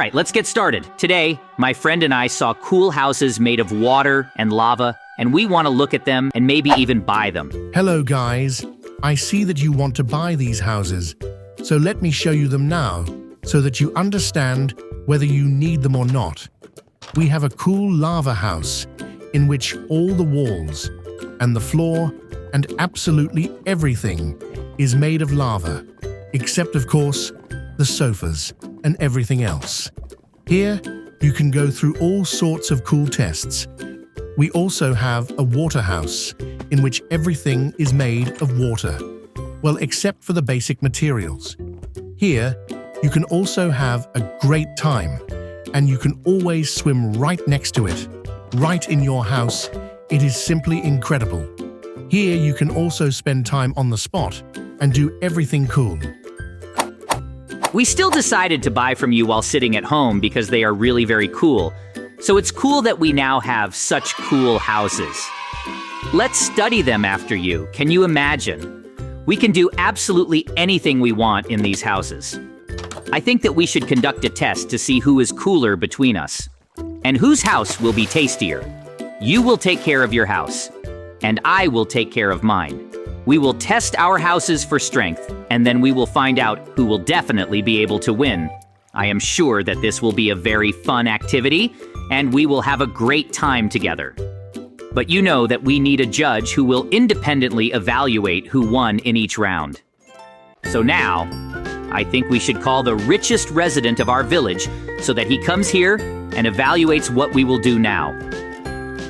right, let's get started. Today, my friend and I saw cool houses made of water and lava, and we want to look at them and maybe even buy them. Hello guys, I see that you want to buy these houses, so let me show you them now, so that you understand whether you need them or not. We have a cool lava house, in which all the walls, and the floor, and absolutely everything is made of lava, except of course, the sofas and everything else. Here, you can go through all sorts of cool tests. We also have a water house, in which everything is made of water, well, except for the basic materials. Here, you can also have a great time, and you can always swim right next to it, right in your house. It is simply incredible. Here, you can also spend time on the spot and do everything cool. We still decided to buy from you while sitting at home because they are really very cool. So it's cool that we now have such cool houses. Let's study them after you. Can you imagine? We can do absolutely anything we want in these houses. I think that we should conduct a test to see who is cooler between us. And whose house will be tastier. You will take care of your house, and I will take care of mine. We will test our houses for strength, and then we will find out who will definitely be able to win. I am sure that this will be a very fun activity, and we will have a great time together. But you know that we need a judge who will independently evaluate who won in each round. So now, I think we should call the richest resident of our village so that he comes here and evaluates what we will do now.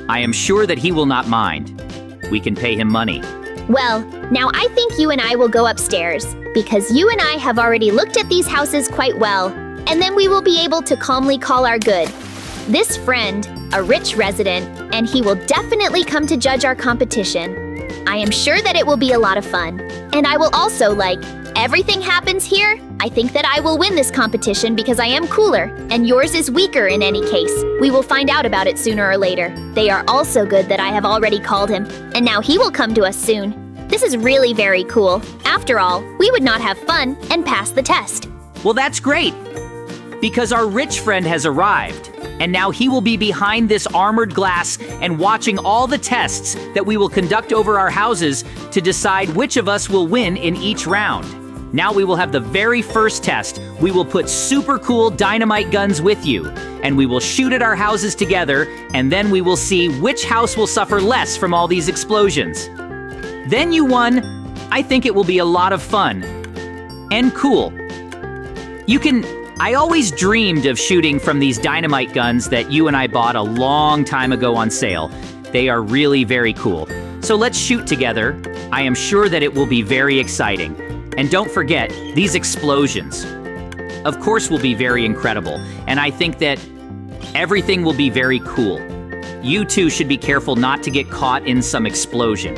I am sure that he will not mind. We can pay him money. Well, now I think you and I will go upstairs, because you and I have already looked at these houses quite well, and then we will be able to calmly call our good. This friend, a rich resident, and he will definitely come to judge our competition. I am sure that it will be a lot of fun. And I will also everything happens here. I think that I will win this competition because I am cooler, and yours is weaker in any case. We will find out about it sooner or later. They are also good that I have already called him, and now he will come to us soon. This is really very cool. After all, we would not have fun and pass the test. Well, that's great, because our rich friend has arrived, and now he will be behind this armored glass and watching all the tests that we will conduct over our houses to decide which of us will win in each round. Now we will have the very first test. We will put super cool dynamite guns with you, and we will shoot at our houses together, and then we will see which house will suffer less from all these explosions. Then you won. I think it will be a lot of fun. And cool. I always dreamed of shooting from these dynamite guns that you and I bought a long time ago on sale. They are really very cool. So let's shoot together. I am sure that it will be very exciting. And don't forget, these explosions, of course, will be very incredible. And I think that everything will be very cool. You two should be careful not to get caught in some explosion,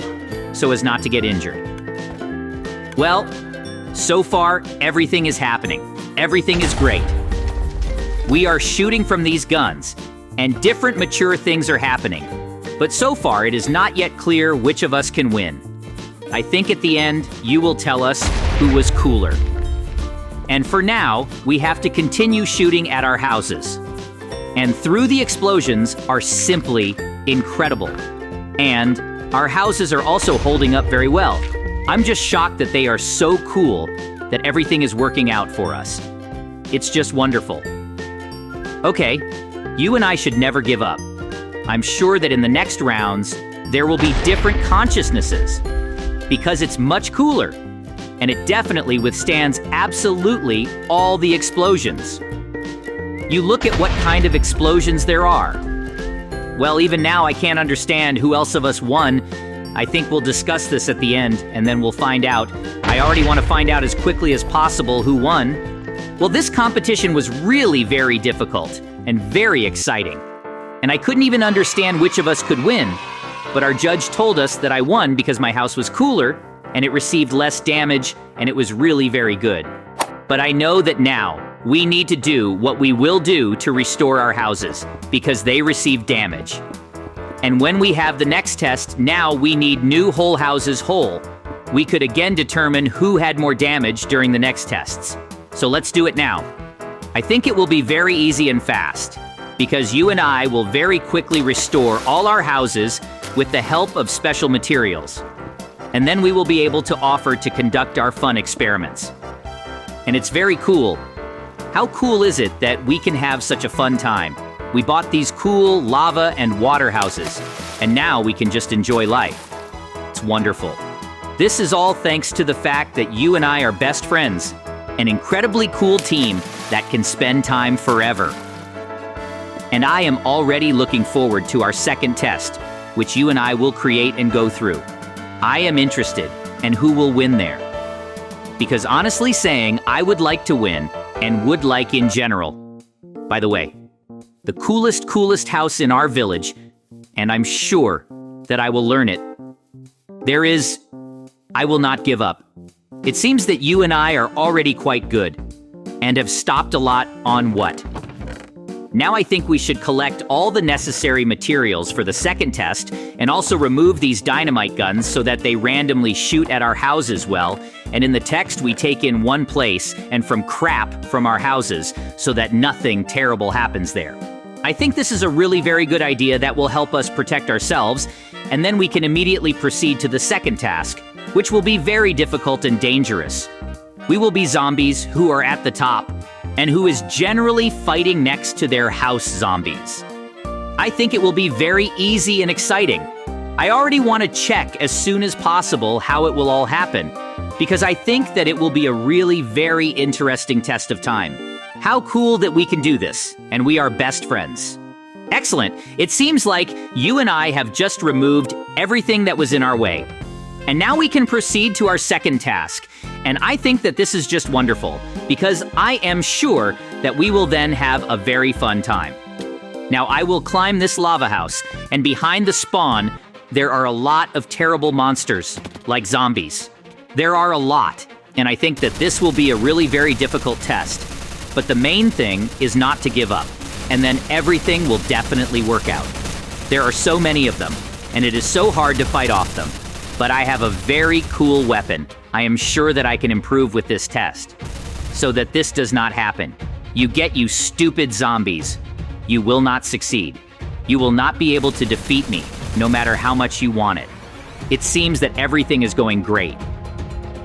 so as not to get injured. Well, so far, everything is happening. Everything is great. We are shooting from these guns, and different mature things are happening. But so far, it is not yet clear which of us can win. I think at the end, you will tell us who was cooler. And for now, we have to continue shooting at our houses. And through the explosions are simply incredible. And our houses are also holding up very well. I'm just shocked that they are so cool that everything is working out for us. It's just wonderful. Okay, you and I should never give up. I'm sure that in the next rounds, there will be different consciousnesses, because it's much cooler, and it definitely withstands absolutely all the explosions. You look at what kind of explosions there are. Well, even now I can't understand who else of us won. I think we'll discuss this at the end, and then we'll find out. I already want to find out as quickly as possible who won. Well, this competition was really very difficult and very exciting. And I couldn't even understand which of us could win. But our judge told us that I won because my house was cooler, and it received less damage, and it was really very good. But I know that now, we need to do what we will do to restore our houses, because they received damage. And when we have the next test, now we need new whole houses whole. We could again determine who had more damage during the next tests. So let's do it now. I think it will be very easy and fast, because you and I will very quickly restore all our houses with the help of special materials. And then we will be able to offer to conduct our fun experiments. And it's very cool. How cool is it that we can have such a fun time? We bought these cool lava and water houses, and now we can just enjoy life. It's wonderful. This is all thanks to the fact that you and I are best friends, an incredibly cool team that can spend time forever. And I am already looking forward to our second test, which you and I will create and go through. I am interested, and who will win there? Because honestly saying, I would like to win, and would like in general. By the way, the coolest house in our village, and I'm sure that I will learn it. I will not give up. It seems that you and I are already quite good, and have stopped a lot on what? Now I think we should collect all the necessary materials for the second test, and also remove these dynamite guns so that they randomly shoot at our houses well, and in the text we take in one place and from crap from our houses so that nothing terrible happens there. I think this is a really very good idea that will help us protect ourselves, and then we can immediately proceed to the second task, which will be very difficult and dangerous. We will be zombies who are at the top, and who is generally fighting next to their house zombies. I think it will be very easy and exciting. I already want to check as soon as possible how it will all happen, because I think that it will be a really very interesting test of time. How cool that we can do this, and we are best friends. Excellent. It seems like you and I have just removed everything that was in our way. And now we can proceed to our second task. And I think that this is just wonderful, because I am sure that we will then have a very fun time. Now I will climb this lava house, and behind the spawn, there are a lot of terrible monsters, like zombies. There are a lot, and I think that this will be a really very difficult test. But the main thing is not to give up, and then everything will definitely work out. There are so many of them, and it is so hard to fight off them. But I have a very cool weapon. I am sure that I can improve with this test, so that this does not happen. You stupid zombies. You will not succeed. You will not be able to defeat me, no matter how much you want it. It seems that everything is going great.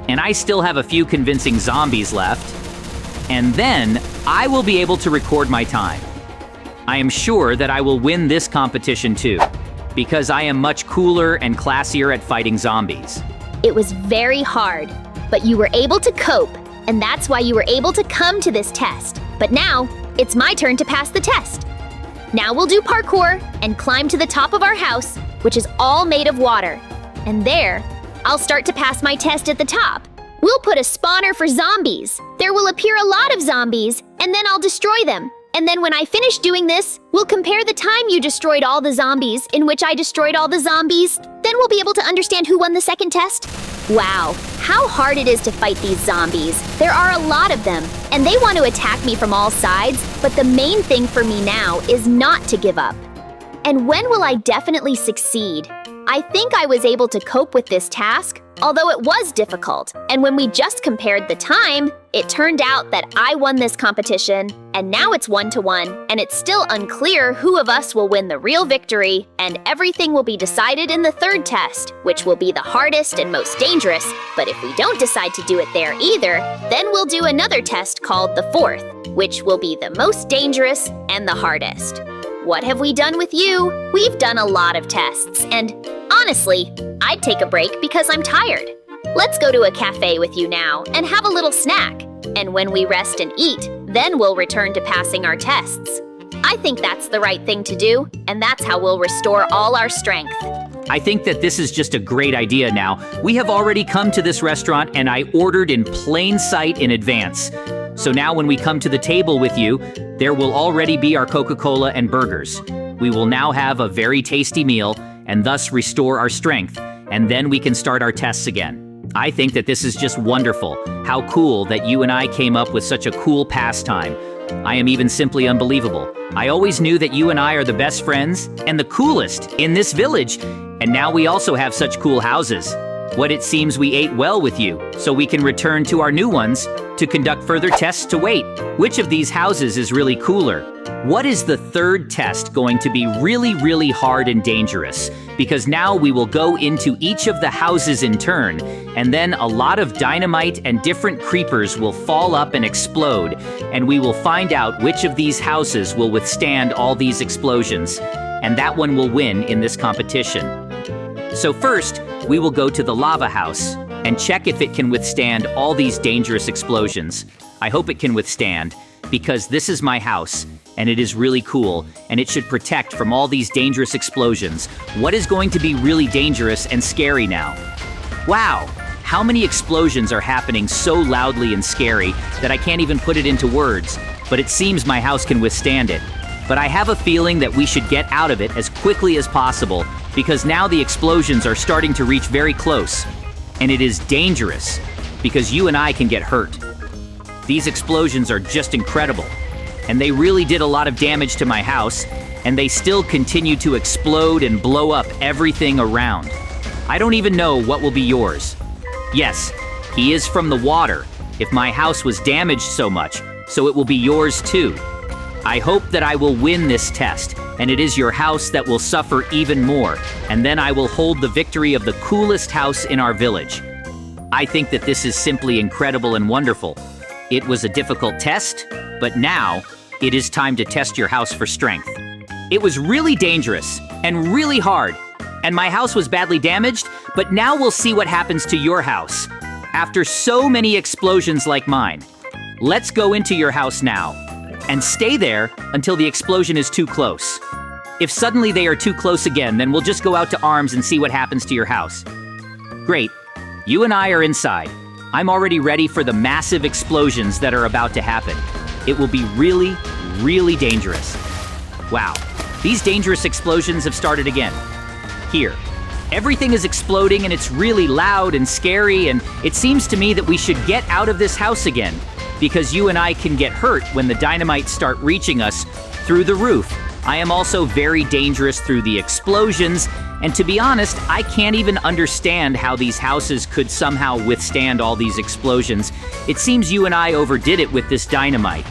And I still have a few convincing zombies left, and then I will be able to record my time. I am sure that I will win this competition too, because I am much cooler and classier at fighting zombies. It was very hard, but you were able to cope, and that's why you were able to come to this test. But now, it's my turn to pass the test. Now we'll do parkour and climb to the top of our house, which is all made of water. And there, I'll start to pass my test at the top. We'll put a spawner for zombies. There will appear a lot of zombies, and then I'll destroy them. And then when I finish doing this, we'll compare the time you destroyed all the zombies in which I destroyed all the zombies. Then we'll be able to understand who won the second test. Wow, how hard it is to fight these zombies. There are a lot of them, and they want to attack me from all sides, but the main thing for me now is not to give up. And when will I definitely succeed? I think I was able to cope with this task, although it was difficult. And when we just compared the time, it turned out that I won this competition, and now it's 1-1, and it's still unclear who of us will win the real victory, and everything will be decided in the third test, which will be the hardest and most dangerous. But if we don't decide to do it there either, then we'll do another test called the fourth, which will be the most dangerous and the hardest. What have we done with you? We've done a lot of tests, and honestly, I'd take a break because I'm tired. Let's go to a cafe with you now and have a little snack. And when we rest and eat, then we'll return to passing our tests. I think that's the right thing to do, and that's how we'll restore all our strength. I think that this is just a great idea now. We have already come to this restaurant, and I ordered in plain sight in advance. So now when we come to the table with you, there will already be our Coca-Cola and burgers. We will now have a very tasty meal and thus restore our strength, and then we can start our tests again. I think that this is just wonderful. How cool that you and I came up with such a cool pastime. I am even simply unbelievable. I always knew that you and I are the best friends and the coolest in this village, and now we also have such cool houses. What it seems we ate well with you, so we can return to our new ones to conduct further tests to wait. Which of these houses is really cooler? What is the third test going to be really hard and dangerous? Because now we will go into each of the houses in turn, and then a lot of dynamite and different creepers will fall up and explode, and we will find out which of these houses will withstand all these explosions, and that one will win in this competition. So first, we will go to the lava house and check if it can withstand all these dangerous explosions. I hope it can withstand, because this is my house, and it is really cool, and it should protect from all these dangerous explosions. What is going to be really dangerous and scary now? Wow, how many explosions are happening so loudly and scary that I can't even put it into words, but it seems my house can withstand it. But I have a feeling that we should get out of it as quickly as possible, because now the explosions are starting to reach very close. And it is dangerous, because you and I can get hurt. These explosions are just incredible, and they really did a lot of damage to my house, and they still continue to explode and blow up everything around. I don't even know what will be yours. Yes, he is from the water, if my house was damaged so much, so it will be yours too. I hope that I will win this test, and it is your house that will suffer even more, and then I will hold the victory of the coolest house in our village. I think that this is simply incredible and wonderful. It was a difficult test, but now it is time to test your house for strength. It was really dangerous and really hard, and my house was badly damaged, but now we'll see what happens to your house after so many explosions like mine. Let's go into your house now and stay there until the explosion is too close. If suddenly they are too close again, then we'll just go out to arms and see what happens to your house. Great. You and I are inside. I'm already ready for the massive explosions that are about to happen. It will be really dangerous. Wow, these dangerous explosions have started again. Here, everything is exploding and it's really loud and scary, and it seems to me that we should get out of this house again, because you and I can get hurt when the dynamite start reaching us through the roof. I am also very dangerous through the explosions, and to be honest, I can't even understand how these houses could somehow withstand all these explosions. It seems you and I overdid it with this dynamite.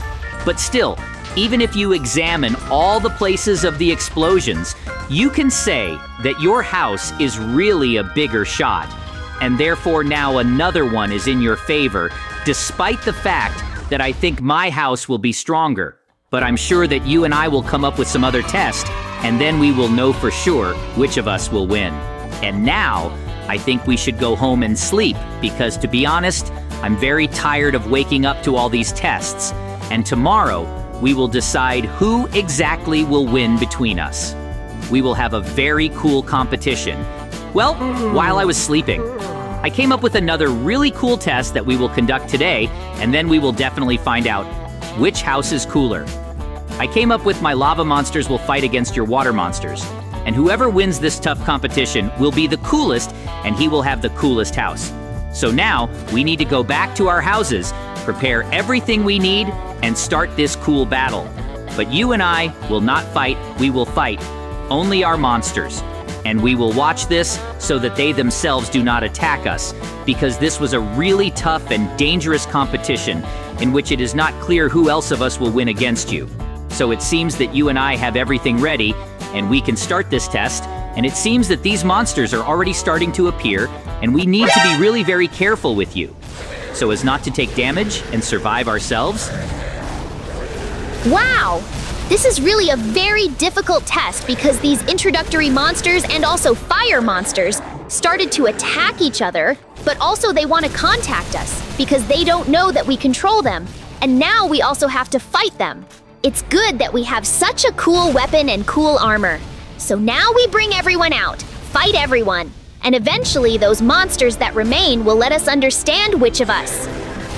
But still, even if you examine all the places of the explosions, you can say that your house is really a bigger shot, and therefore now another one is in your favor, despite the fact that I think my house will be stronger. But I'm sure that you and I will come up with some other test, and then we will know for sure which of us will win. And now, I think we should go home and sleep, because to be honest, I'm very tired of waking up to all these tests. And tomorrow, we will decide who exactly will win between us. We will have a very cool competition. Well, while I was sleeping, I came up with another really cool test that we will conduct today, and then we will definitely find out which house is cooler. I came up with my lava monsters will fight against your water monsters, and whoever wins this tough competition will be the coolest, and he will have the coolest house. So now, we need to go back to our houses, prepare everything we need, and start this cool battle. But you and I will not fight, we will fight only our monsters. And we will watch this so that they themselves do not attack us, because this was a really tough and dangerous competition in which it is not clear who else of us will win against you. So it seems that you and I have everything ready, and we can start this test, and it seems that these monsters are already starting to appear, and we need to be really very careful with you, so as not to take damage and survive ourselves. Wow! This is really a very difficult test because these introductory monsters and also fire monsters started to attack each other, but also they want to contact us because they don't know that we control them. And now we also have to fight them. It's good that we have such a cool weapon and cool armor. So now we bring everyone out, fight everyone, and eventually those monsters that remain will let us understand which of us.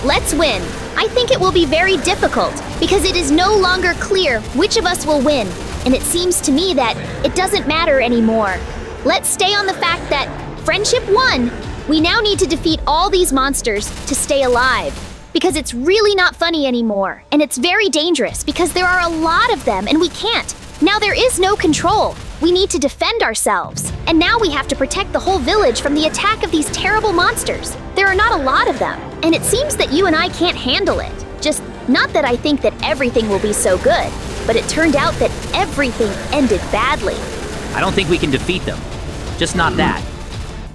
Let's win. I think it will be very difficult because it is no longer clear which of us will win, and it seems to me that it doesn't matter anymore. Let's stay on the fact that friendship won. We now need to defeat all these monsters to stay alive, because it's really not funny anymore, and it's very dangerous because there are a lot of them and we can't. Now there is no control. We need to defend ourselves. And now we have to protect the whole village from the attack of these terrible monsters. There are not a lot of them, and it seems that you and I can't handle it. Just not that I think that everything will be so good, but it turned out that everything ended badly. I don't think we can defeat them. Just not that.